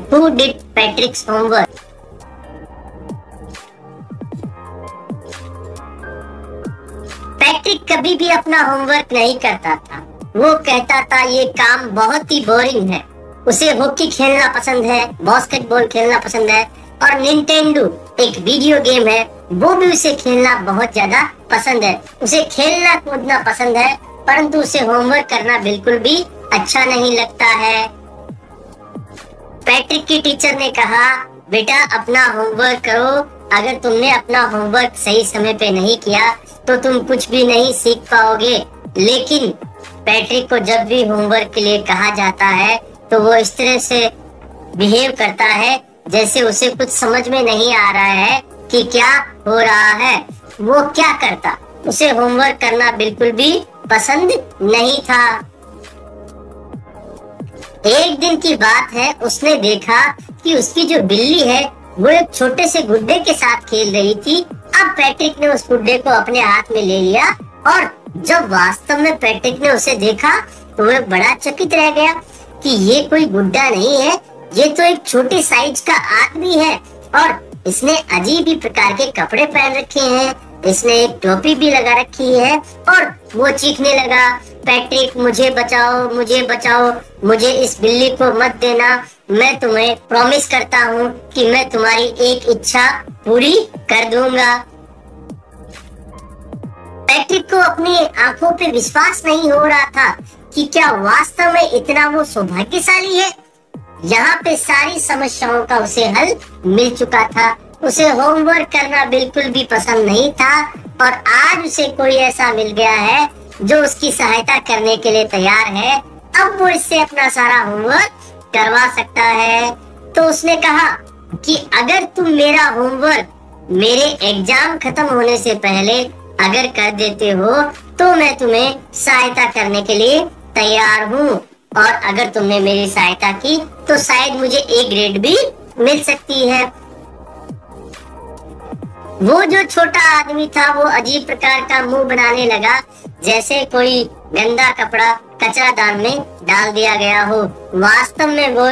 Who did Patrick's homework? Patrick कभी भी अपना होमवर्क नहीं करता था। वो कहता था ये काम बहुत ही बोरिंग है। उसे हॉकी खेलना पसंद है, बास्केटबॉल खेलना पसंद है और निंटेंडो एक वीडियो गेम है, वो भी उसे खेलना बहुत ज्यादा पसंद है। उसे खेलना कूदना पसंद है, परंतु उसे होमवर्क करना बिल्कुल भी अच्छा नहीं लगता है। पैट्रिक की टीचर ने कहा, बेटा अपना होमवर्क करो। अगर तुमने अपना होमवर्क सही समय पे नहीं किया तो तुम कुछ भी नहीं सीख पाओगे। लेकिन पैट्रिक को जब भी होमवर्क के लिए कहा जाता है तो वो इस तरह से बिहेव करता है जैसे उसे कुछ समझ में नहीं आ रहा है कि क्या हो रहा है। वो क्या करता, उसे होमवर्क करना बिल्कुल भी पसंद नहीं था। एक दिन की बात है, उसने देखा कि उसकी जो बिल्ली है वो एक छोटे से गुड्डे के साथ खेल रही थी। अब पैट्रिक ने उस गुड्डे को अपने हाथ में ले लिया और जब वास्तव में पैट्रिक ने उसे देखा तो वह बड़ा चकित रह गया कि ये कोई गुड्डा नहीं है, ये तो एक छोटे साइज का आदमी है और इसने अजीब ही प्रकार के कपड़े पहन रखे हैं। इसने एक टोपी भी लगा रखी है और वो चीखने लगा, पैट्रिक मुझे बचाओ, मुझे बचाओ, मुझे इस बिल्ली को मत देना। मैं तुम्हें प्रॉमिस करता हूँ कि मैं तुम्हारी एक इच्छा पूरी कर दूंगा। पैट्रिक को अपनी आंखों पे विश्वास नहीं हो रहा था कि क्या वास्तव में इतना वो सौभाग्यशाली है। यहाँ पे सारी समस्याओं का उसे हल मिल चुका था। उसे होमवर्क करना बिल्कुल भी पसंद नहीं था और आज उसे कोई ऐसा मिल गया है जो उसकी सहायता करने के लिए तैयार है। अब वो इससे अपना सारा होमवर्क करवा सकता है। तो उसने कहा कि अगर तुम मेरा होमवर्क मेरे एग्जाम खत्म होने से पहले अगर कर देते हो तो मैं तुम्हें सहायता करने के लिए तैयार हूँ और अगर तुमने मेरी सहायता की तो शायद मुझे ए ग्रेड भी मिल सकती है। वो जो छोटा आदमी था वो अजीब प्रकार का मुंह बनाने लगा जैसे कोई गंदा कपड़ा कचरादान में डाल दिया गया हो। वास्तव में वो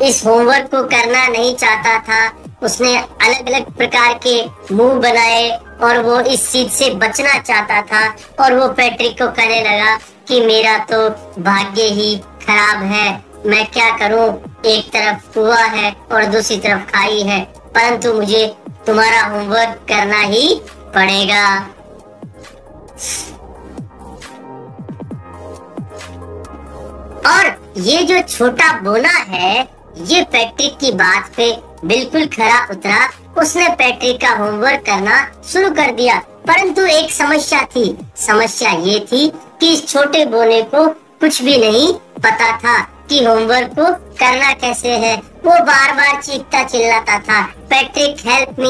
इस होमवर्क को करना नहीं चाहता था। उसने अलग अलग प्रकार के मुंह बनाए और वो इस चीज से बचना चाहता था और वो पैट्रिक को कहने लगा कि मेरा तो भाग्य ही खराब है, मैं क्या करूं, एक तरफ कुआं है और दूसरी तरफ खाई है, परंतु मुझे तुम्हारा होमवर्क करना ही पड़ेगा। और ये जो छोटा बोना है ये पैट्रिक की बात पे बिल्कुल खरा उतरा। उसने पैट्रिक का होमवर्क करना शुरू कर दिया, परंतु एक समस्या थी। समस्या ये थी कि इस छोटे बोने को कुछ भी नहीं पता था कि होमवर्क को करना कैसे है। वो बार बार चीखता चिल्लाता था, पैट्रिक हेल्प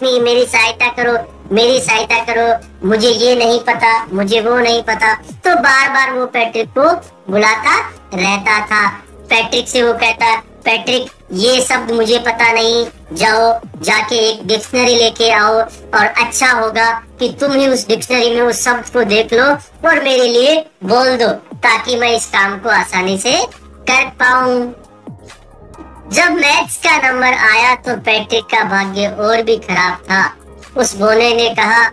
मी, मेरी सहायता करो, मेरी सहायता करो, मुझे ये नहीं पता, मुझे वो नहीं पता। तो बार बार वो पैट्रिक को बुलाता रहता था। पैट्रिक से वो कहता, पैट्रिक ये शब्द मुझे पता नहीं, जाओ जाके एक डिक्शनरी लेके आओ और अच्छा होगा कि तुम ही उस डिक्शनरी में उस शब्द को देख लो और मेरे लिए बोल दो ताकि मैं इस काम को आसानी से कर पाऊं। जब मैथ्स का नंबर आया तो पैट्रिक का भाग्य और भी खराब था। उस बोने ने कहा,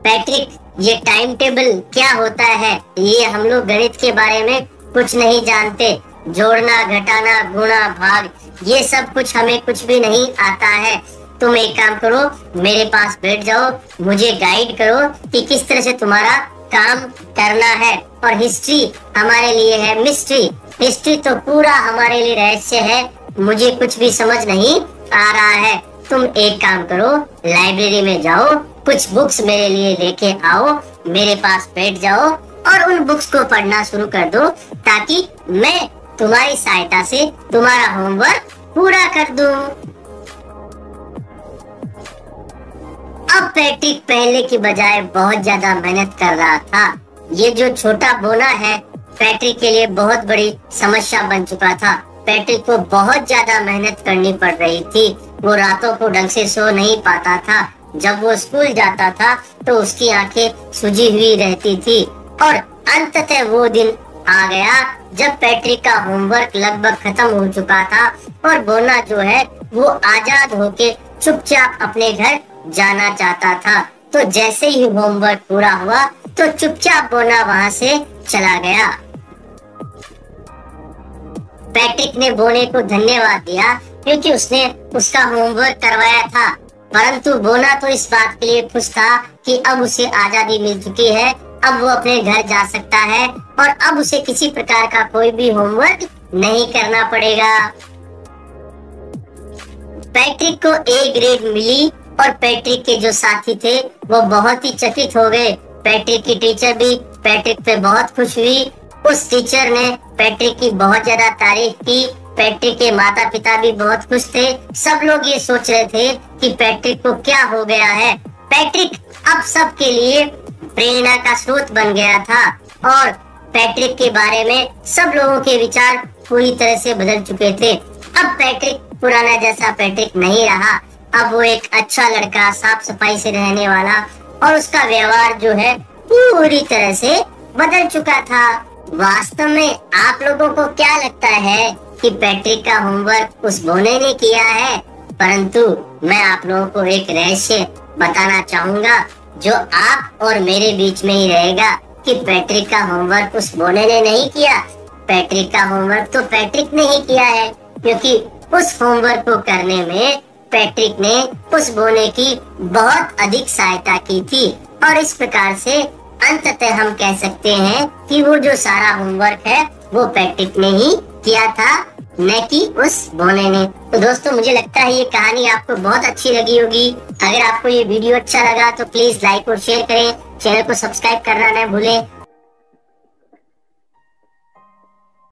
पैट्रिक ये टाइम टेबल क्या होता है, ये हम लोग गणित के बारे में कुछ नहीं जानते, जोड़ना घटाना गुणा भाग ये सब कुछ हमें कुछ भी नहीं आता है। तुम एक काम करो, मेरे पास बैठ जाओ, मुझे गाइड करो कि किस तरह से तुम्हारा काम करना है। और हिस्ट्री हमारे लिए है मिस्ट्री, हिस्ट्री तो पूरा हमारे लिए रहस्य है, मुझे कुछ भी समझ नहीं आ रहा है। तुम एक काम करो, लाइब्रेरी में जाओ, कुछ बुक्स मेरे लिए लेके आओ, मेरे पास बैठ जाओ और उन बुक्स को पढ़ना शुरू कर दो ताकि मैं तुम्हारी सहायता से तुम्हारा होमवर्क पूरा कर दूं। अब पैट्रिक पहले की बजाय बहुत ज्यादा मेहनत कर रहा था। ये जो छोटा बोना है पैट्रिक के लिए बहुत बड़ी समस्या बन चुका था। पैट्रिक को बहुत ज्यादा मेहनत करनी पड़ रही थी। वो रातों को ढंग से सो नहीं पाता था। जब वो स्कूल जाता था तो उसकी आंखें सूजी हुई रहती थी और अंततः वो दिन आ गया जब पैट्रिक का होमवर्क लगभग खत्म हो चुका था और बोना जो है वो आजाद होके चुपचाप अपने घर जाना चाहता था। तो जैसे ही होमवर्क पूरा हुआ तो चुपचाप बोना वहां से चला गया। पैट्रिक ने बोने को धन्यवाद दिया क्योंकि उसने उसका होमवर्क करवाया था, परंतु बोना तो इस बात के लिए खुश था कि अब उसे आजादी मिल चुकी है, अब वो अपने घर जा सकता है और अब उसे किसी प्रकार का कोई भी होमवर्क नहीं करना पड़ेगा। पैट्रिक को ए ग्रेड मिली और पैट्रिक के जो साथी थे वो बहुत ही चकित हो गए। पैट्रिक की टीचर भी पैट्रिक पे बहुत खुश हुई। उस टीचर ने पैट्रिक की बहुत ज्यादा तारीफ की। पैट्रिक के माता पिता भी बहुत खुश थे। सब लोग ये सोच रहे थे कि पैट्रिक को क्या हो गया है। पैट्रिक अब सबके लिए प्रेरणा का स्रोत बन गया था और पैट्रिक के बारे में सब लोगों के विचार पूरी तरह से बदल चुके थे। अब पैट्रिक पुराना जैसा पैट्रिक नहीं रहा। अब वो एक अच्छा लड़का, साफ सफाई से रहने वाला, और उसका व्यवहार जो है पूरी तरह से बदल चुका था। वास्तव में आप लोगों को क्या लगता है कि पैट्रिक का होमवर्क उस बोने ने किया है? परंतु मैं आप लोगों को एक रहस्य बताना चाहूंगा जो आप और मेरे बीच में ही रहेगा कि पैट्रिक का होमवर्क उस बोने ने नहीं किया। पैट्रिक का होमवर्क तो पैट्रिक ने ही किया है, क्योंकि उस होमवर्क को करने में पैट्रिक ने उस बोने की बहुत अधिक सहायता की थी और इस प्रकार से अंततः हम कह सकते हैं कि वो जो सारा होमवर्क है वो पैट्रिक ने ही किया था, न कि उस बोने ने। तो दोस्तों, मुझे लगता है ये कहानी आपको बहुत अच्छी लगी होगी। अगर आपको ये वीडियो अच्छा लगा तो प्लीज लाइक और शेयर करें। चैनल को सब्सक्राइब करना न भूलें